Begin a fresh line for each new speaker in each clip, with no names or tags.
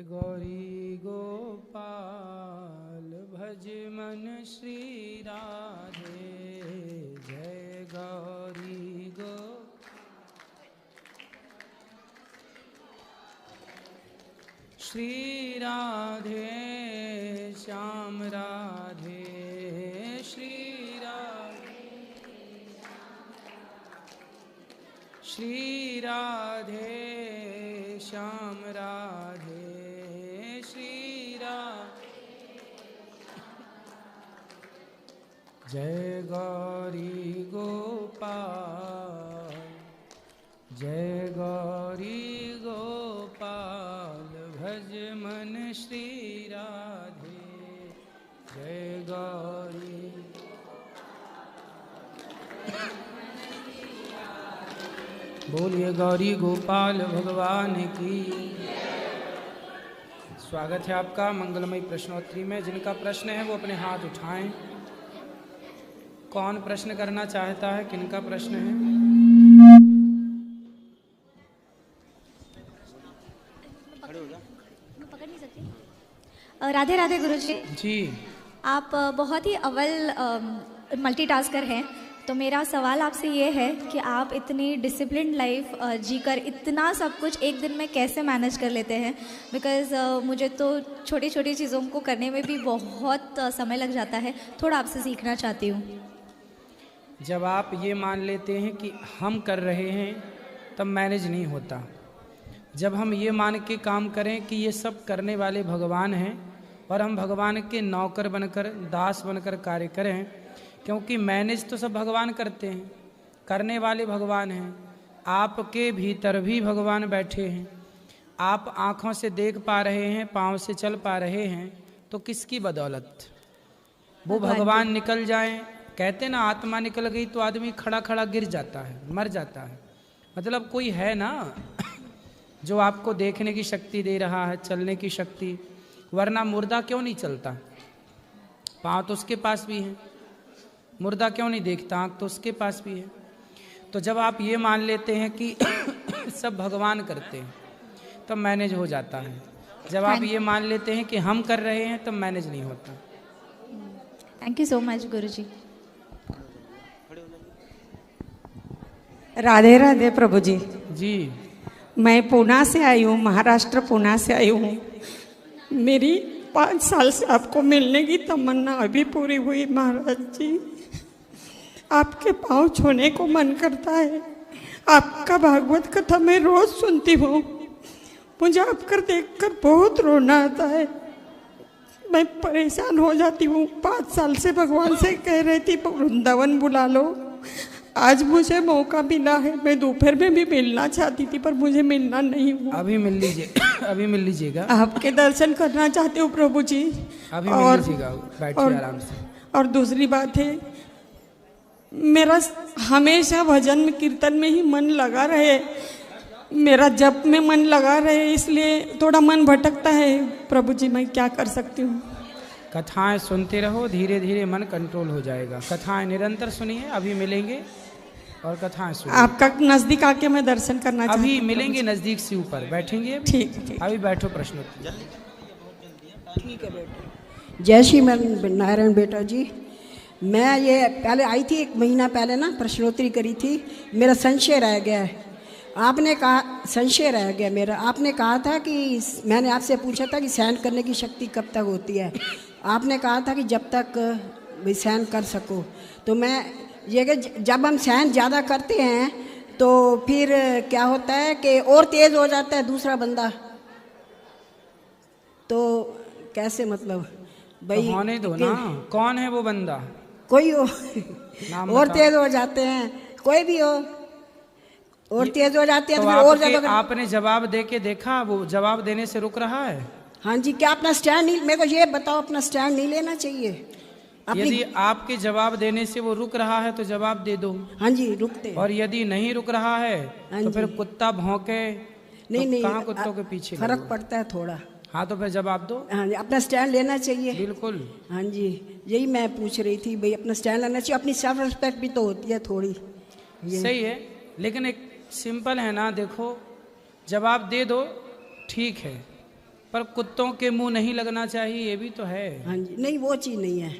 गौरी गोपाल भज मन श्री राधे, जय गौरी गो। श्री राधे श्याम राधे, श्री राधे श्याम राधे, जय गौरी गोपाल, जय गौरी गोपाल भज मन श्री राधे, जय गौरी। बोलिए गौरी गोपाल भगवान की। स्वागत है आपका मंगलमयी प्रश्नोत्तरी में। जिनका प्रश्न है वो अपने हाथ उठाएं। कौन प्रश्न करना चाहता है? किनका प्रश्न है?
पकड़ नहीं सकती। राधे राधे गुरुजी
जी।
आप बहुत ही अव्वल मल्टीटास्कर हैं, तो मेरा सवाल आपसे ये है कि आप इतनी डिसिप्लिन लाइफ जीकर इतना सब कुछ एक दिन में कैसे मैनेज कर लेते हैं? बिकॉज़ मुझे तो छोटी छोटी चीज़ों को करने में भी बहुत समय लग जाता है। थोड़ा आपसे सीखना चाहती हूँ।
जब आप ये मान लेते हैं कि हम कर रहे हैं तब मैनेज नहीं होता। जब हम ये मान के काम करें कि ये सब करने वाले भगवान हैं और हम भगवान के नौकर बनकर, दास बनकर कार्य करें, क्योंकि मैनेज तो सब भगवान करते हैं, करने वाले भगवान हैं। आपके भीतर भी भगवान बैठे हैं। आप आँखों से देख पा रहे हैं, पाँव से चल पा रहे हैं, तो किसकी बदौलत? वो भगवान निकल जाएं। कहते ना, आत्मा निकल गई तो आदमी खड़ा खड़ा गिर जाता है, मर जाता है। मतलब कोई है ना जो आपको देखने की शक्ति दे रहा है, चलने की शक्ति, वरना मुर्दा क्यों नहीं चलता? पाँव तो उसके पास भी है। मुर्दा क्यों नहीं देखता? आँख तो उसके पास भी है। तो जब आप ये मान लेते हैं कि सब भगवान करते हैं तब मैनेज हो जाता है। जब आप ये मान लेते हैं कि हम कर रहे हैं तब मैनेज नहीं होता।
थैंक यू सो मच गुरुजी।
राधे राधे प्रभु जी।
जी।
मैं पूना से आई हूँ, महाराष्ट्र पूना से आई हूँ। मेरी 5 साल से आपको मिलने की तमन्ना अभी पूरी हुई महाराज जी। आपके पाँव छूने को मन करता है। आपका भागवत कथा मैं रोज सुनती हूँ। मुझे आपकर देखकर बहुत रोना आता है। मैं परेशान हो जाती हूँ। 5 साल से भगवान से कह रही थी वृंदावन बुला लो। आज मुझे मौका मिला है। मैं दोपहर में भी मिलना चाहती थी पर मुझे मिलना नहीं हुआ।
अभी मिल लीजिए, अभी मिल लीजिएगा।
आपके दर्शन करना चाहती हूँ प्रभु जी।
अभी मिल लीजिएगा, बैठिए आराम से।
और दूसरी बात है, मेरा हमेशा भजन कीर्तन में ही मन लगा रहे, मेरा जप में मन लगा रहे, इसलिए थोड़ा मन भटकता है प्रभु जी। मैं क्या कर सकती हूँ?
कथाएं सुनते रहो, धीरे धीरे मन कंट्रोल हो जाएगा। कथाएं निरंतर सुनिए। अभी मिलेंगे और कथाएं सुनिए।
आपका नजदीक आके मैं दर्शन करना चाहती हूँ।
अभी मिलेंगे नजदीक से ऊपर। बैठेंगे?
ठीक है।
अभी बैठो। प्रश्न
ठीक है बेटा। जय श्री नारायण बेटा जी। मैं ये पहले आई थी 1 महीना पहले ना, प्रश्नोत्तरी करी थी। मेरा संशय रह गया है। आपने कहा, संशय रह गया मेरा। आपने कहा था कि, मैंने आपसे पूछा था कि सहन करने की शक्ति कब तक होती है। आपने कहा था कि जब तक भी सहन कर सको। तो मैं ये कि जब हम सहन ज़्यादा करते हैं तो फिर क्या होता है कि और तेज़ हो जाता है दूसरा बंदा। तो कैसे, मतलब भाई
तो होने दो ना। कौन है वो बंदा?
कोई हो और तेज हो जाते हैं, कोई भी हो और तेज हो जाते हैं। तो फिर और ज्यादा।
आपने जवाब दे के देखा, वो जवाब देने से रुक रहा है?
हाँ जी। क्या अपना स्टैंड नहीं, मेरे को ये बताओ, अपना स्टैंड नहीं लेना चाहिए?
यदि आपके जवाब देने से वो रुक रहा है तो जवाब दे दो।
हाँ जी, रुकते।
और यदि नहीं रुक रहा है तो फिर कुत्ता भौंके
नहीं, नहीं,
कहाँ कुत्तों के पीछे
फर्क पड़ता है थोड़ा।
हाँ तो फिर जवाब दो।
हाँ जी, अपना स्टैंड लेना चाहिए।
बिल्कुल।
हाँ जी, यही मैं पूछ रही थी भाई, अपना स्टैंड लेना चाहिए। अपनी सेल्फ रिस्पेक्ट भी तो होती है थोड़ी।
सही है, लेकिन एक सिंपल है ना। देखो, जवाब दे दो, ठीक है, पर कुत्तों के मुंह नहीं लगना चाहिए, ये भी तो है।
हाँ जी, नहीं वो चीज़ नहीं है।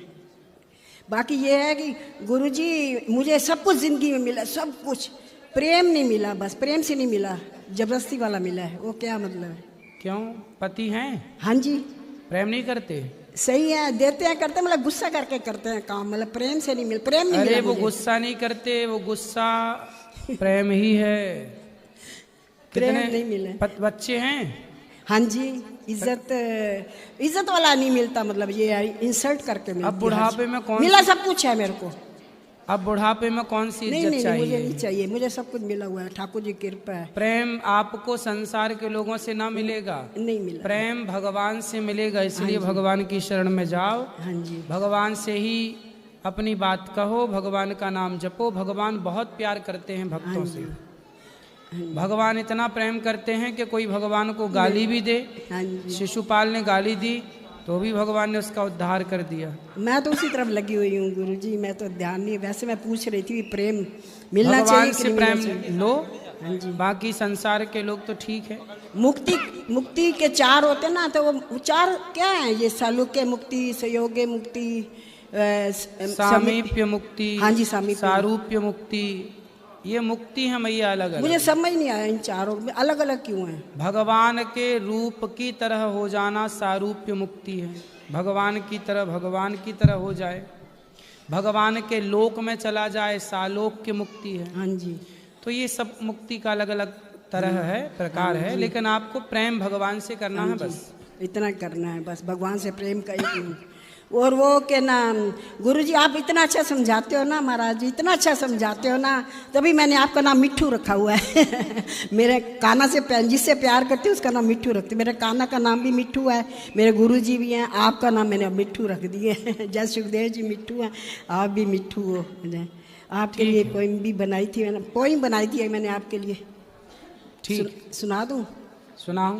बाकी ये है कि गुरुजी मुझे सब कुछ ज़िंदगी में मिला, सब कुछ, प्रेम नहीं मिला, बस प्रेम से नहीं मिला, जबरदस्ती वाला मिला है। वो क्या मतलब है?
क्यों, पति हैं?
हाँ जी।
प्रेम नहीं करते?
सही है, देते हैं करते हैं, मतलब गुस्सा करके करते हैं काम, मतलब प्रेम से नहीं मिल, प्रेम नहीं
अरे
मिला
वो
मुझे।
गुस्सा नहीं करते, वो गुस्सा प्रेम ही है।
प्रेम
कितने
नहीं मिले।
बच्चे हैं?
हाँ जी, इज्जत वाला नहीं मिलता, मतलब ये इंसल्ट करके मिलती है।
अब बुढ़ापे में कौन
मिला, सब कुछ है मेरे को।
अब बुढ़ापे में कौन सी
नहीं
इज्जत
नहीं,
चाहिए?
मुझे नहीं चाहिए, मुझे सब कुछ मिला हुआ है, ठाकुर जी की कृपा है।
प्रेम आपको संसार के लोगों से ना मिलेगा,
नहीं मिला।
प्रेम भगवान से मिलेगा, इसलिए भगवान की शरण में जाओ।
हाँ जी,
भगवान से ही अपनी बात कहो, भगवान का नाम जपो। भगवान बहुत प्यार करते हैं भक्तों से। भगवान इतना प्रेम करते हैं कि कोई भगवान को गाली भी दे,
हाँ जी।
शिशुपाल ने गाली दी तो भी भगवान ने उसका उद्धार कर दिया।
मैं तो उसी तरफ लगी हुई हूँ गुरुजी, मैं तो ध्यान नहीं, वैसे मैं पूछ रही थी प्रेम मिलना
भगवान
चाहिए कि
से
नहीं
प्रेम
मिलना चाहिए?
लो,
हाँ जी।
बाकी संसार के लोग तो ठीक है।
मुक्ति के चार होते ना, तो वो चार क्या है? ये सालुक्य मुक्ति, संयोग्य मुक्ति,
सामीप्य मुक्ति,
हाँ जी, सामीप्य,
सारूप्य मुक्ति, ये मुक्ति है मैया अलग अलग।
मुझे समझ नहीं आया इन चारों में अलग अलग क्यों है।
भगवान के रूप की तरह हो जाना सारूप्य मुक्ति है, भगवान की तरह हो जाए, भगवान के लोक में चला जाए, सालोक्य मुक्ति है।
हाँ जी।
तो ये सब मुक्ति का अलग अलग तरह है, प्रकार है, लेकिन आपको प्रेम भगवान से करना है, बस
इतना करना है, बस भगवान से प्रेम का एक। और वो के नाम गुरुजी आप इतना अच्छा समझाते हो ना महाराज जी, इतना अच्छा समझाते हो ना, तभी मैंने आपका नाम मिट्ठू रखा हुआ है। मेरे कान्हा से जिससे प्यार करती हूँ उसका नाम मिट्ठू रखती, मेरे कान्हा का नाम भी मिट्ठू है, मेरे गुरुजी भी हैं, आपका नाम मैंने मिट्ठू रख दिए। जय सुखदेव जी मिट्ठू हैं, आप भी मिट्ठू हो। आपके लिए पोइम भी बनाई थी मैंने, पोइम बनाई थी मैंने आपके लिए।
ठीक,
सुना दूँ?
सुनाओ,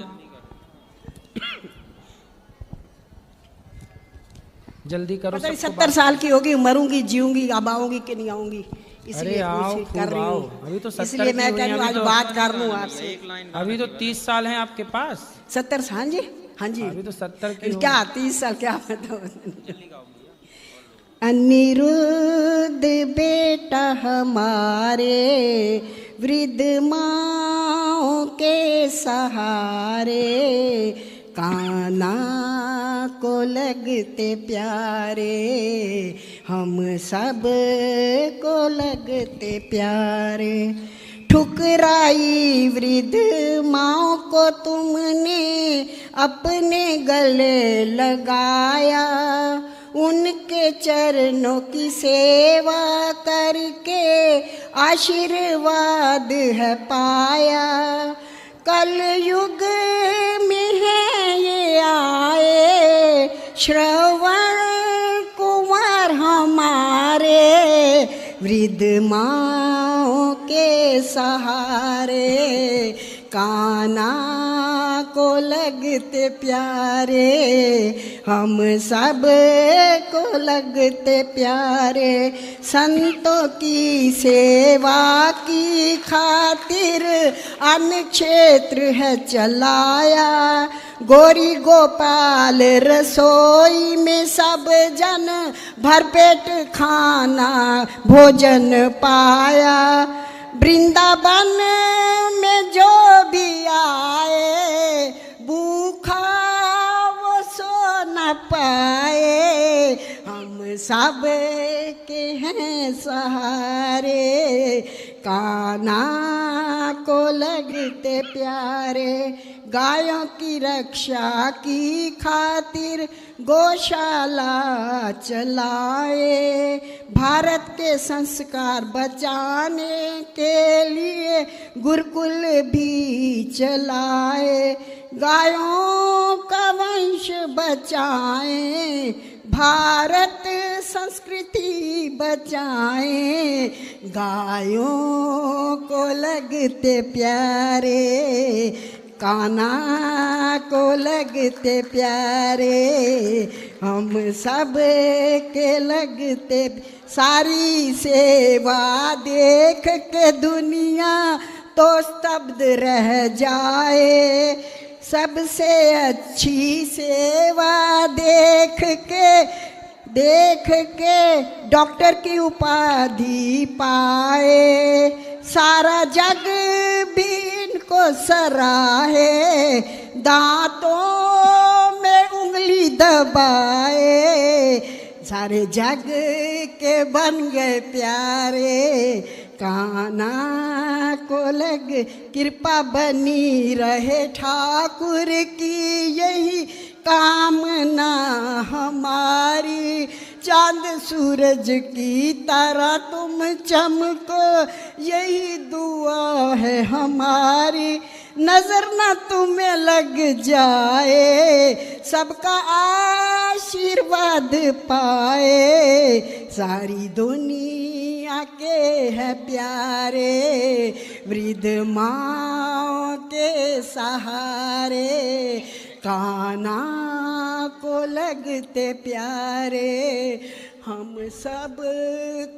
जल्दी करो।
70 साल की होगी, मरूंगी, जीऊंगी, अब आऊंगी कि नहीं आऊंगी, इसलिए
आओ,
कर रही
आओ।
हूँ।
अभी तो 70
इसलिए मैं कह रही हूँ आज बात कर लूँ आपसे।
अभी तो 30 साल हैं आपके पास।
70? हाँ जी, हाँ जी।
अभी तो 70 की
क्या 30 साल क्या बताओ। अनिरुद्ध बेटा हमारे वृद्ध माँ के सहारे, कान्हा को लगते प्यारे, हम सब को लगते प्यारे। ठुकराई वृद्ध माँ को तुमने अपने गले लगाया, उनके चरणों की सेवा करके आशीर्वाद है पाया। कल युग में है ये आए श्रवण कुमार हमारे, वृद्ध माँ के सहारे, कान्हा को लगते प्यारे, हम सब को लगते प्यारे। संतों की सेवा की खातिर अन्न क्षेत्र है चलाया, गोरी गोपाल रसोई में सब जन भरपेट खाना भोजन पाया। वृंदावन में जो भी आए भूखा वो सो न पाए, हम सब के हैं सहारे, कान्हा को लगते प्यारे। गायों की रक्षा की खातिर गौशाला चलाए, भारत के संस्कार बचाने के लिए गुरुकुल भी चलाए। गायों का वंश बचाएं, भारत संस्कृति बचाएं, गायों को लगते प्यारे, कान्हा को लगते प्यारे, हम सब के लगते। सारी सेवा देख के दुनिया तो स्तब्ध रह जाए, सबसे अच्छी सेवा देख के डॉक्टर की उपाधि पाए, सारा जग भी इनको सराहे, दांतों में उंगली दबाए, सारे जग के बन गए प्यारे, कान्हा को लग कृपा बनी रहे, ठाकुर की यही कामना हमारी, चांद सूरज की तरह तुम चमको यही दुआ है हमारी, नजर न तुम्हें लग जाए, सबका आशीर्वाद पाए, सारी दुनिया के है प्यारे, वृद्ध माँ के सहारे, कान्हा को लगते प्यारे, हम सब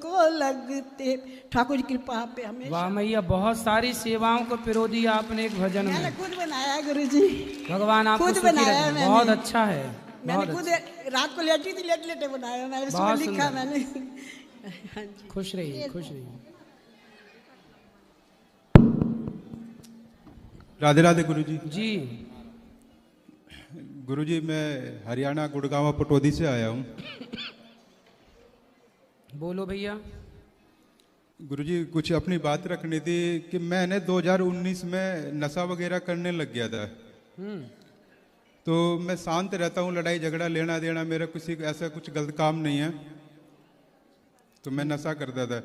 को लगते। ठाकुर जी कृपा आप पे हमेशा।
वाह मैया, बहुत सारी सेवाओं को पिरो दिया आपने एक भजन में।
मैंने खुद बनाया गुरु जी,
भगवान आपको
खुद
सुखी
बनाया
रखे।
मैंने।
बहुत अच्छा है,
मैंने
बहुत
खुद
अच्छा।
रात को लेटी थी, लेट लेटे बनाया मैंने, सुबह
बहुत
लिखा
सुंदर।
मैंने। हाँ जी।
खुश रहिए, खुश रहिए।
राधे राधे गुरुजी।
जी
गुरुजी, मैं हरियाणा गुड़गांव पटौदी से आया हूँ।
बोलो भैया।
गुरुजी, कुछ अपनी बात रखनी थी कि मैंने 2019 में नशा वगैरह करने लग गया था। तो मैं शांत रहता हूँ, लड़ाई झगड़ा लेना देना मेरा किसी ऐसा कुछ गलत काम नहीं है। तो मैं नशा करता था।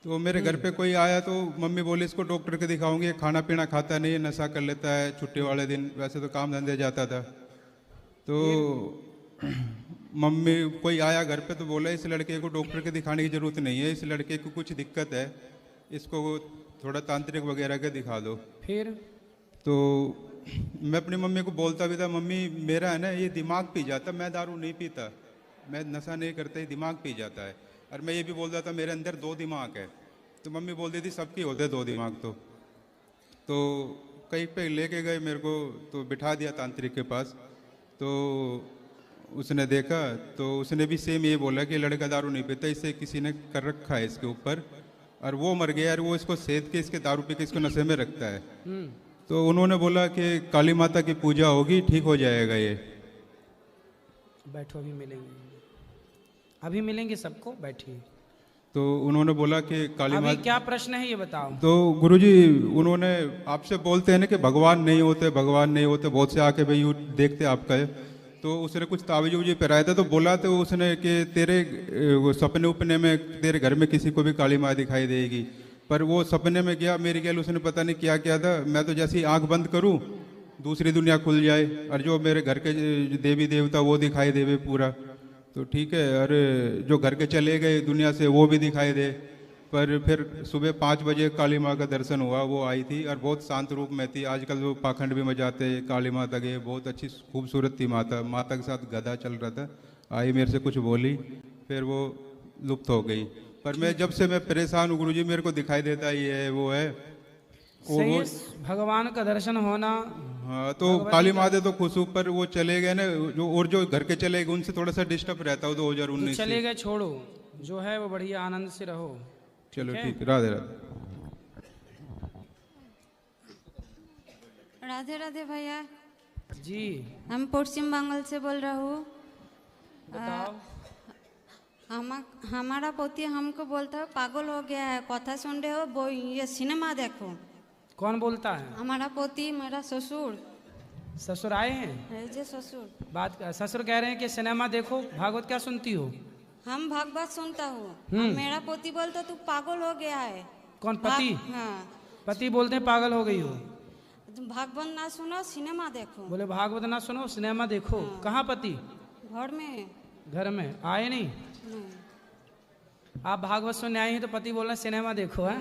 तो मेरे घर पे कोई आया तो मम्मी बोली इसको डॉक्टर के दिखाऊंगी, खाना पीना खाता नहीं है, नशा कर लेता है छुट्टी वाले दिन, वैसे तो काम धंधे जाता था। तो मम्मी कोई आया घर पे तो बोला इस लड़के को डॉक्टर के दिखाने की ज़रूरत नहीं है, इस लड़के को कुछ दिक्कत है, इसको थोड़ा तांत्रिक वगैरह के दिखा दो।
फिर
तो मैं अपनी मम्मी को बोलता भी था, मम्मी मेरा है ना ये दिमाग पी जाता, मैं दारू नहीं पीता, मैं नशा नहीं करता, ये दिमाग पी जाता है। और मैं ये भी बोलता था मेरे अंदर 2 दिमाग है। तो मम्मी बोलती थी सबके होते 2 दिमाग। तो कहीं पे लेके गए मेरे को, तो बिठा दिया तांत्रिक के पास। तो उसने देखा तो उसने भी सेम ये बोला कि लड़का दारू नहीं पीता, इसे किसी ने कर रखा है इसके ऊपर, और वो मर गया और वो इसको सेध के इसके दारू पी के इसको नशे में रखता है। तो उन्होंने बोला कि काली माता की पूजा होगी, ठीक हो जाएगा ये।
बैठो, अभी मिलेंगे, अभी मिलेंगे सबको, बैठिए।
तो उन्होंने बोला कि काली
अभी
माता।
क्या प्रश्न है ये बताओ।
तो गुरुजी, उन्होंने आपसे बोलते हैं ना कि भगवान नहीं होते, भगवान नहीं होते, बहुत से आके भाई यूँ देखते आपका है। तो उसने कुछ तावीज़ उवीज़ पहराया था, तो बोला तो उसने कि तेरे सपने उपने में तेरे घर में किसी को भी काली माँ दिखाई देगी। पर वो सपने में गया, मेरी ख्याल उसने पता नहीं क्या किया था, मैं तो जैसे ही आँख बंद करूँ दूसरी दुनिया खुल जाए, और जो मेरे घर के देवी देवता वो दिखाई देवे पूरा। तो ठीक है, और जो घर के चले गए दुनिया से वो भी दिखाई दे। पर फिर सुबह 5 बजे काली माँ का दर्शन हुआ, वो आई थी और बहुत शांत रूप में थी। आजकल वो पाखंड भी मचाते काली माता के, बहुत अच्छी खूबसूरत थी माता। माता के साथ गधा चल रहा था, आई मेरे से कुछ बोली, फिर वो लुप्त हो गई। पर मैं जब से मैं परेशान हूँ गुरुजी, मेरे को दिखाई देता ही है वो है
सही है, भगवान का दर्शन होना।
हाँ, तो काली माता तो खुश ऊपर वो चले गए ना, जो घर के चले गए उनसे थोड़ा सा डिस्टर्ब रहता हो 2019
चले गए, छोड़ो, जो है वो बढ़िया आनंद से रहो।
चलो ठीक, राधे राधे।
राधे राधे भैया
जी,
हम पश्चिम बंगाल से बोल रहा हूँ।
बताओ।
हमारा पोती हमको बोलता है पागल हो गया है, कथा सुन रहे हो वो ये सिनेमा देखो।
कौन बोलता है?
हमारा पोती, मेरा ससुर।
ससुर आए हैं?
जे ससुर
बात ससुर कह रहे हैं कि सिनेमा देखो, भागवत क्या सुनती हो?
हम भागवत सुनता हूँ। मेरा पोती बोलता तू पागल हो गया है।
कौन, पति?
हाँ,
पति बोलते हैं पागल हो गई हो।
तुम भागवत ना सुनो, सिनेमा देखो।
बोले भागवत ना सुनो, सिनेमा देखो। कहाँ पति?
घर में।
घर में आए नहीं? आप भागवत सुनने आए हैं तो पति बोल रहे सिनेमा देखो है।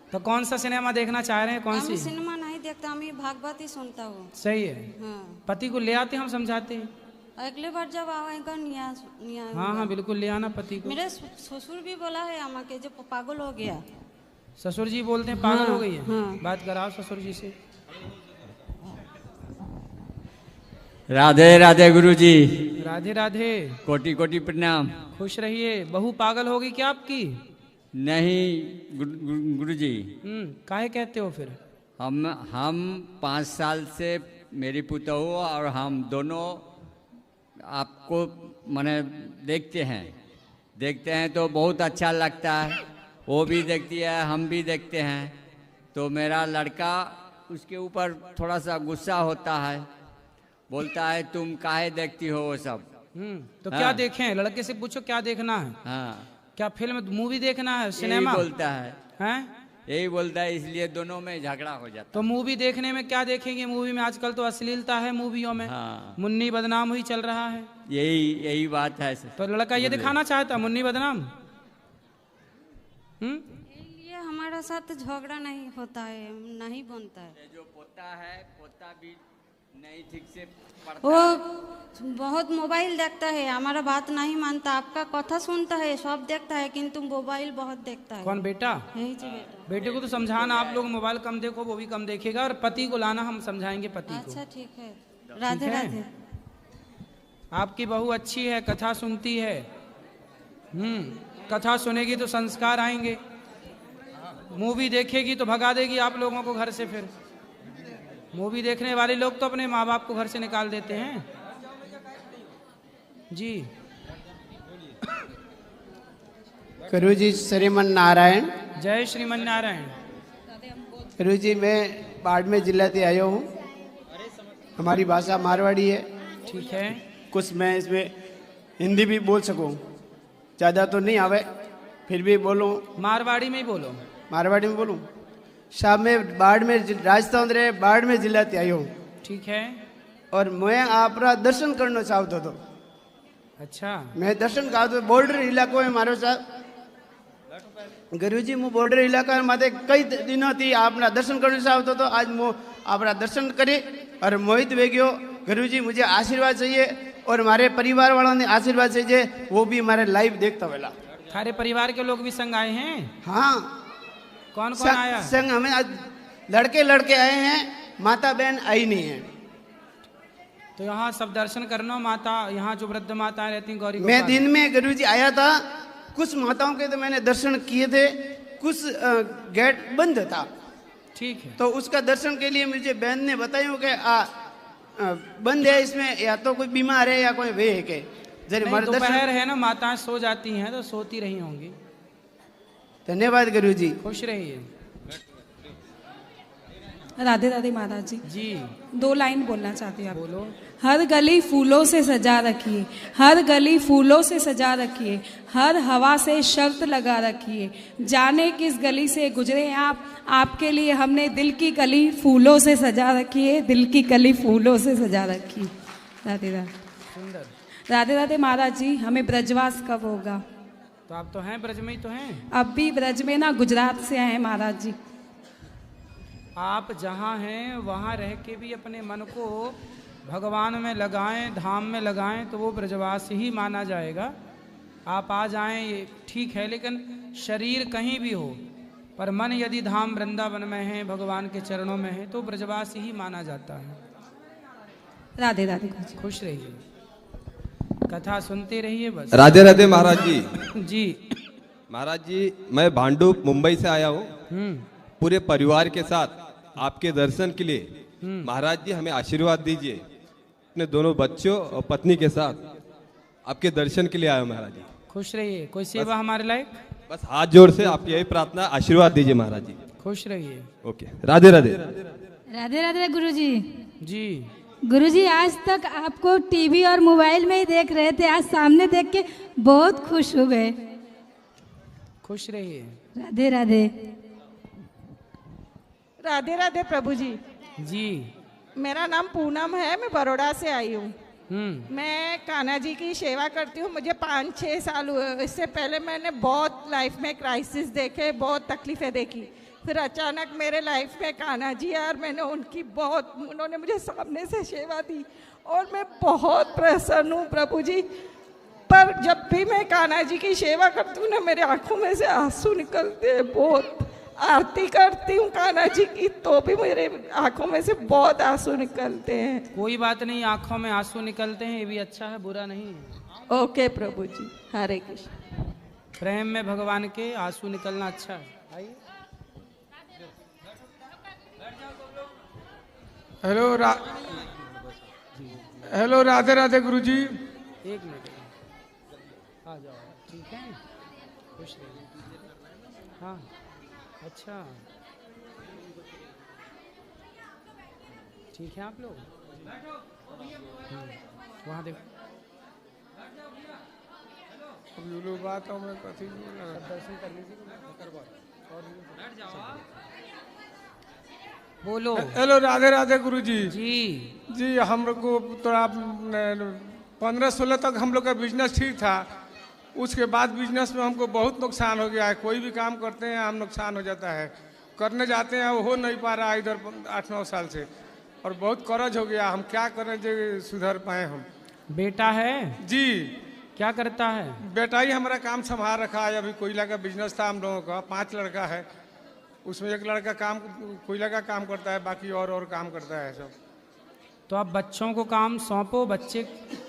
तो कौन सा सिनेमा देखना चाह रहे हैं, कौन सी?
सिनेमा नहीं देखता, हम भागवत ही सुनता हूँ।
सही है।
हाँ।
पति को ले आते, हम समझाते हैं।
अगले बार जब आएगा निया
हाँ हाँ बिल्कुल ले आना पति को।
मेरे ससुर भी बोला है आमा के जो पागल हो गया।
ससुर जी बोलते हैं पागल
हाँ,
हो गई है।
हाँ।
बात कराओ ससुर जी से।
राधे राधे गुरुजी।
राधे राधे।
कोटि कोटि प्रणाम।
खुश रहिए। बहू पागल होगी क्या आपकी?
नहीं गुरुजी।
काहे कहते हो फिर?
हम 5 साल से मेरी पुतहू और हम दोनों आपको माने देखते हैं तो बहुत अच्छा लगता है। वो भी देखती है, हम भी देखते हैं। तो मेरा लड़का उसके ऊपर थोड़ा सा गुस्सा होता है, बोलता है तुम काहे देखती हो वो सब।
तो क्या देखें? लड़के से पूछो क्या देखना है।
हाँ,
क्या फिल्म मूवी देखना है, सिनेमा?
बोलता है,
हैं?
यही बोलता है, इसलिए दोनों में झगड़ा हो जाता।
तो मूवी देखने में क्या देखेंगे? मूवी में आजकल तो अश्लीलता है मूवियों में।
हाँ।
मुन्नी बदनाम हुई चल रहा है।
यही बात है।
तो लड़का ये दिखाना चाहता मुन्नी बदनाम।
ये हमारा साथ झगड़ा नहीं होता है, नहीं बनता है।
जो पोता भी नहीं ठीक से
वो बहुत मोबाइल देखता है, हमारा बात नहीं मानता। आपका कथा सुनता है, सब देखता है, किंतु मोबाइल बहुत देखता है।
कौन बेटा?
यही जी बेटा।
बेटे को तो समझाना, आप लोग मोबाइल कम देखो, वो भी कम देखेगा। और पति को लाना, हम समझाएंगे पति को।
अच्छा ठीक है। राधे राधे।
आपकी बहू अच्छी है, कथा सुनती है। कथा सुनेगी तो संस्कार आएंगे। मूवी देखेगी तो भगा देगी आप लोगों को घर से। फिर मूवी देखने वाले लोग तो अपने माँ बाप को घर से निकाल देते हैं जी।
गुरु जी श्रीमन नारायण।
जय श्रीमन नारायण।
गुरु जी मैं बाड़मेर जिला से आया हूँ। हमारी भाषा मारवाड़ी है।
ठीक है।
कुछ मैं इसमें हिंदी भी बोल सकूँ, ज़्यादा तो नहीं आवे, फिर भी बोलूँ।
मारवाड़ी में ही बोलो।
मारवाड़ी में बोलूँ। साहब मैं बाड़मेर राजस्थान रे बाड़मेर जिला से आया हूँ।
ठीक है।
और मैं आपका दर्शन करना चाहता था।
अच्छा।
मैं दर्शन कहा तो बॉर्डर इलाको है मारो साहब। गुरुजी मैं बॉर्डर इलाका माते कई दिनों थी आपना दर्शन करना चाहता तो आज मैं आपना दर्शन करे और मोहित वे गयो। गुरुजी मुझे आशीर्वाद चाहिए और हमारे परिवार वालों ने आशीर्वाद चाहिए, वो भी हमारे लाइव देखता वेला।
सारे परिवार के लोग भी संग आए हैं?
हाँ।
कौन कौन आया?
संग हमें आज लड़के आए हैं, माता बहन आई नहीं है।
तो यहाँ सब दर्शन करना। माता यहाँ जो वृद्ध माताएं रहती गौरी
मैं दिन में गुरुजी आया था, कुछ माताओं के तो मैंने दर्शन किए थे, कुछ गेट बंद था।
ठीक है।
तो उसका दर्शन के लिए मुझे बहन ने बताया कि बंद है, इसमें या तो कोई बीमार है या कोई वे है के
दोपहर है ना, माताएं सो जाती हैं तो सोती रही होंगी।
धन्यवाद गुरुजी।
खुश रहिए।
राधे राधे महाराज जी।
जी
2 लाइन बोलना चाहती हूँ।
बोलो।
हर गली फूलों से सजा रखिए, हर गली फूलों से सजा रखिए, हर हवा से शर्त लगा रखिए, जाने किस गली से गुजरे आप, आपके लिए हमने दिल की कली फूलों से सजा रखी है, दिल की कली फूलों से सजा रखी। राधे राधे।
सुंदर।
राधे राधे महाराज जी। हमें ब्रजवास कब होगा?
तो आप तो हैं ब्रज में ही तो हैं।
अब भी ब्रज में ना, गुजरात से आए महाराज जी।
आप जहाँ हैं वहाँ रह के भी अपने मन को भगवान में लगाएं, धाम में लगाएं, तो वो ब्रजवास ही माना जाएगा। आप आ जाएं ये ठीक है, लेकिन शरीर कहीं भी हो पर मन यदि धाम वृंदावन में है, भगवान के चरणों में है, तो ब्रजवास ही माना जाता है।
राधे राधे।
खुश रहिए, कथा सुनते रहिए बस।
राधे राधे महाराज जी।
जी
महाराज जी, मैं भांडुप मुंबई से आया हूँ पूरे परिवार के साथ आपके दर्शन के लिए। महाराज जी हमें आशीर्वाद दीजिए, अपने दोनों बच्चों और पत्नी के साथ आपके दर्शन के लिए आया महाराज जी।
खुश रहिए। कोई सेवा हमारे लायक?
बस हाथ जोड़ से आपकी यही प्रार्थना, आशीर्वाद दीजिए महाराज जी।
खुश रहिए।
ओके। राधे राधे।
राधे राधे गुरुजी।
जी
गुरुजी, आज तक आपको टीवी और मोबाइल में ही देख रहे थे, आज सामने देख के बहुत खुश हो गए।
खुश रहिए।
राधे राधे।
राधे राधे प्रभु जी।
जी
मेरा नाम पूनम है, मैं बड़ौदा से आई हूँ। मैं कान्हा जी की सेवा करती हूँ, मुझे 5-6 साल हुए। इससे पहले मैंने बहुत लाइफ में क्राइसिस देखे, बहुत तकलीफ़ें देखी। फिर अचानक मेरे लाइफ में कान्हा जी आए और मैंने उन्होंने मुझे सामने से सेवा दी और मैं बहुत प्रसन्न हूँ प्रभु जी। पर जब भी मैं कान्हा जी की सेवा करती हूँ ना, मेरे आँखों में से आंसू निकलते हैं बहुत। आरती करती हूँ कान्हा जी की तो भी मेरे आंखों में से बहुत आंसू निकलते हैं।
कोई बात नहीं, आंखों में आंसू निकलते हैं, ये भी अच्छा है, बुरा नहीं है।
ओके प्रभु जी, हरे कृष्ण।
प्रेम में भगवान के आंसू निकलना अच्छा है। आइए।
हेलो राधे राधे गुरु जी।
एक मिनट आ जाओ, ठीक है, खुश रहिए। हाँ अच्छा, ठीक है आप लोग वहाँ देखो।
अब ये लोग बात मैं कथी
दर्शन कर लीजिए बोलो।
हेलो राधे राधे गुरु जी।
जी
हम लोग को थोड़ा 15-16 तक हम लोग का बिजनेस ठीक था, उसके बाद बिजनेस में हमको बहुत नुकसान हो गया है। कोई भी काम करते हैं हम नुकसान हो जाता है, करने जाते हैं वो हो नहीं पा रहा है इधर 8-9 साल से, और बहुत कर्ज हो गया। हम क्या करें जो सुधर पाए हम।
बेटा है
जी।
क्या करता है?
बेटा ही हमारा काम संभाल रखा है। अभी कोयला का बिजनेस था हम लोगों का, 5 लड़का है, उसमें एक लड़का कोयला का काम करता है, बाकी और काम करता है सब।
तो आप बच्चों को काम सौंपो, बच्चे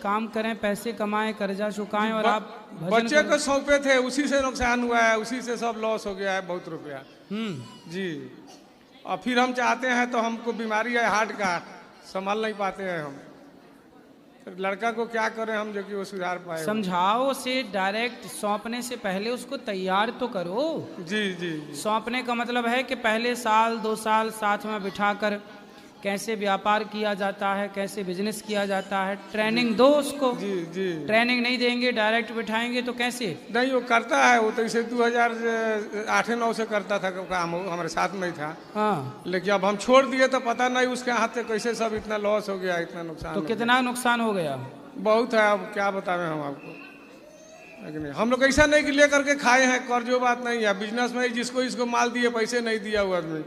काम करें, पैसे कमाएं, कर्जा चुकाएं, और आप
बच्चे को सौंपे थे, उसी से नुकसान हुआ है, उसी से सब लॉस हो गया है, बहुत रुपया। जी। और फिर हम चाहते हैं तो हमको बीमारी है हार्ट का, संभाल नहीं पाते हैं हम। लड़का को क्या करें हम जो कि वो सुधार पाए।
समझाओ उसे, डायरेक्ट सौंपने से पहले उसको तैयार तो करो।
जी जी।
सौंपने का मतलब है कि पहले 1-2 साल साथ में बिठाकर कैसे व्यापार किया जाता है, कैसे बिजनेस किया जाता है, ट्रेनिंग दो उसको।
जी जी।
ट्रेनिंग नहीं देंगे, डायरेक्ट बिठाएंगे तो कैसे?
नहीं, वो करता है, वो तो इसे 2008-9 से करता था काम, हमारे साथ में ही था।
हाँ।
लेकिन अब हम छोड़ दिए तो पता नहीं उसके हाथ से कैसे सब इतना लॉस हो गया, इतना नुकसान।
तो कितना नुकसान हो गया?
बहुत है, अब क्या बतावें हम आपको। लेकिन हम लोग ऐसा नहीं कि ले करके खाए हैं, कर्जो बात नहीं है। बिजनेस में जिसको इसको माल दिए, पैसे नहीं दिया हुआ आदमी।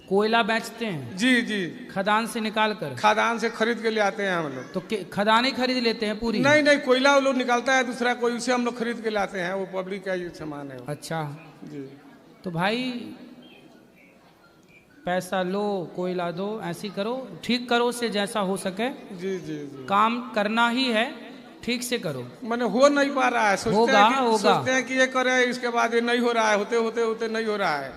कोयला बेचते हैं?
जी जी।
खदान से निकाल कर?
खदान से खरीद के ले आते हैं हम लोग।
तो खदान ही खरीद लेते हैं पूरी?
नहीं, कोयला वो लोग निकालता है दूसरा कोई, उसे हम लोग खरीद के लाते हैं, वो पब्लिक का ये सामान है।
अच्छा
जी।
तो भाई पैसा लो, कोयला दो, ऐसी करो, ठीक करो उसे जैसा हो सके।
जी जी जी।
काम करना ही है, ठीक से करो।
मैंने हो नहीं पा रहा है, सोचते हैं कि ये करे, इसके बाद ये नहीं हो रहा है, होते नहीं हो रहा है।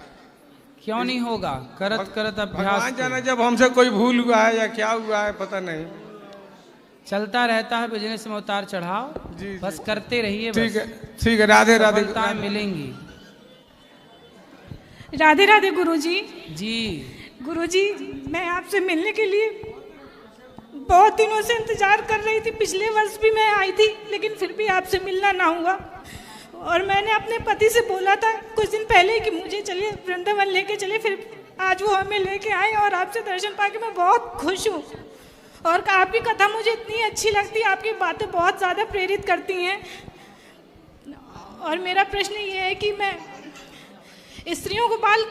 क्यों नहीं होगा? करत करत अभ्यास।
भगवान जाने जब हमसे कोई भूल हुआ है या क्या हुआ है, पता नहीं।
चलता रहता है बिजनेस में उतार चढ़ाव।
जी,
बस करते रहिए।
ठीक है, ठीक है। राधे राधे।
सफलताएं मिलेंगी।
राधे राधे गुरुजी।
जी
गुरुजी, मैं आपसे मिलने के लिए बहुत दिनों से इंतजार कर रही थी। पिछले वर्ष भी मैं आई थी, लेकिन फिर भी आपसे मिलना ना हुआ। और मैंने अपने पति से बोला था कुछ दिन पहले कि मुझे चलिए वृंदावन लेके चलिए, फिर आज वो हमें लेके आए और आपसे दर्शन पाके मैं बहुत खुश हूँ। और आपकी कथा मुझे इतनी अच्छी लगती है, आपकी बातें बहुत ज़्यादा प्रेरित करती हैं। और मेरा प्रश्न ये है कि मैं स्त्रियों को बाल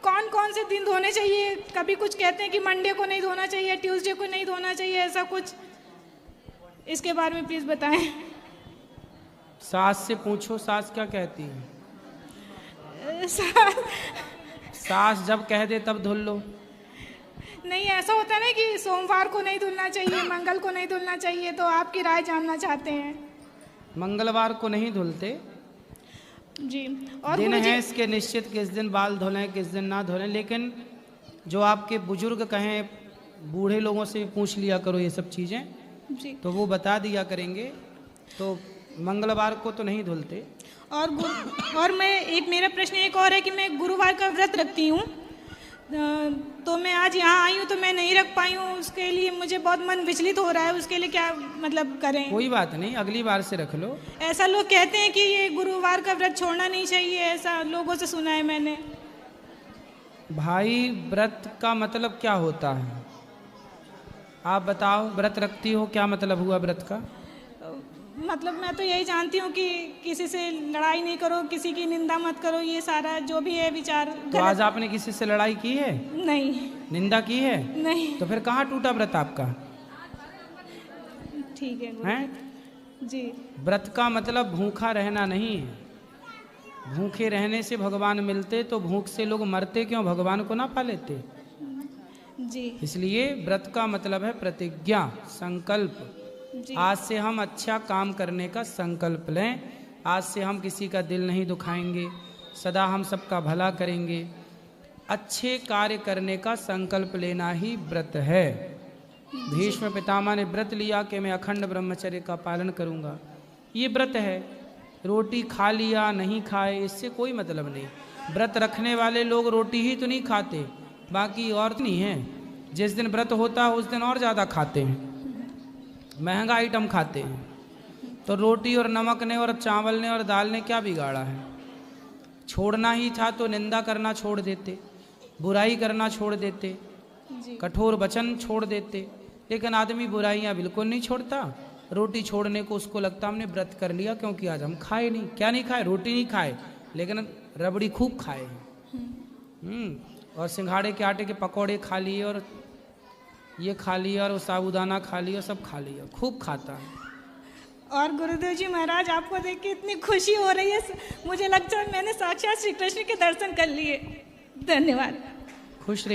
कौन कौन से दिन धोने चाहिए? कभी कुछ कहते हैं कि मंडे को नहीं धोना चाहिए, ट्यूसडे को नहीं धोना चाहिए, ऐसा कुछ, इसके बारे में प्लीज़ बताएं।
सास से पूछो, सास क्या कहती है। सास जब कह दे तब धुल लो।
नहीं, ऐसा होता है ना कि सोमवार को नहीं धुलना चाहिए, मंगल को नहीं धुलना चाहिए, तो आपकी राय जानना चाहते हैं।
मंगलवार को नहीं धुलते
जी। और
दिन है इसके निश्चित, किस दिन बाल धुलें किस दिन ना धुलें। लेकिन जो आपके बुजुर्ग कहें, बूढ़े लोगों से भी पूछ लिया करो ये सब चीज़ें
जी,
तो वो बता दिया करेंगे। तो मंगलवार को तो नहीं धुलते।
और मेरा प्रश्न एक और है कि मैं गुरुवार का व्रत रखती हूँ, तो मैं आज यहाँ आई हूँ तो मैं नहीं रख पाई हूँ, उसके लिए मुझे बहुत मन विचलित हो रहा है। उसके लिए क्या मतलब करें?
कोई बात नहीं, अगली बार से रख लो।
ऐसा लोग कहते हैं कि ये गुरुवार का व्रत छोड़ना नहीं चाहिए, ऐसा लोगों से सुना है मैंने।
भाई व्रत का मतलब क्या होता है? आप बताओ, व्रत रखती हो, क्या मतलब हुआ व्रत का?
मतलब मैं तो यही जानती हूँ कि किसी से लड़ाई नहीं करो, किसी की निंदा मत करो, ये सारा जो भी है विचार।
तो आज आपने किसी से लड़ाई की है?
नहीं।
निंदा की है?
नहीं।
तो फिर कहाँ टूटा व्रत आपका?
ठीक है
हैं?
जी।
व्रत का मतलब भूखा रहना नहीं है। भूखे रहने से भगवान मिलते तो भूख से लोग मरते क्यों, भगवान को ना पा लेते।
जी
इसलिए व्रत का मतलब है प्रतिज्ञा, संकल्प।
जी।
आज से हम अच्छा काम करने का संकल्प लें। आज से हम किसी का दिल नहीं दुखाएंगे, सदा हम सबका भला करेंगे। अच्छे कार्य करने का संकल्प लेना ही व्रत है। भीष्म पितामह ने व्रत लिया कि मैं अखंड ब्रह्मचर्य का पालन करूंगा। ये व्रत है। रोटी खा लिया नहीं खाए इससे कोई मतलब नहीं। व्रत रखने वाले लोग रोटी ही तो नहीं खाते, बाकी और नहीं है। जिस दिन व्रत होता है उस दिन और ज़्यादा खाते हैं, महंगा आइटम खाते हैं। तो रोटी और नमक ने और चावल ने और दाल ने क्या बिगाड़ा है। छोड़ना ही था तो निंदा करना छोड़ देते, बुराई करना छोड़ देते, कठोर वचन छोड़ देते। लेकिन आदमी बुराइयां बिल्कुल नहीं छोड़ता। रोटी छोड़ने को उसको लगता हमने व्रत कर लिया क्योंकि आज हम खाए नहीं। क्या नहीं खाए, रोटी नहीं खाए, लेकिन रबड़ी खूब खाए हैं। और सिंघाड़े के आटे के पकौड़े खा लिए और ये खा लिया और साबूदाना खा लिया, सब खा लिया, खूब खाता है।
और गुरुदेव जी महाराज आपको देख के इतनी खुशी हो रही है, मुझे लगता है मैंने साक्षात श्री कृष्ण के दर्शन कर लिए। धन्यवाद।
खुश रहिए।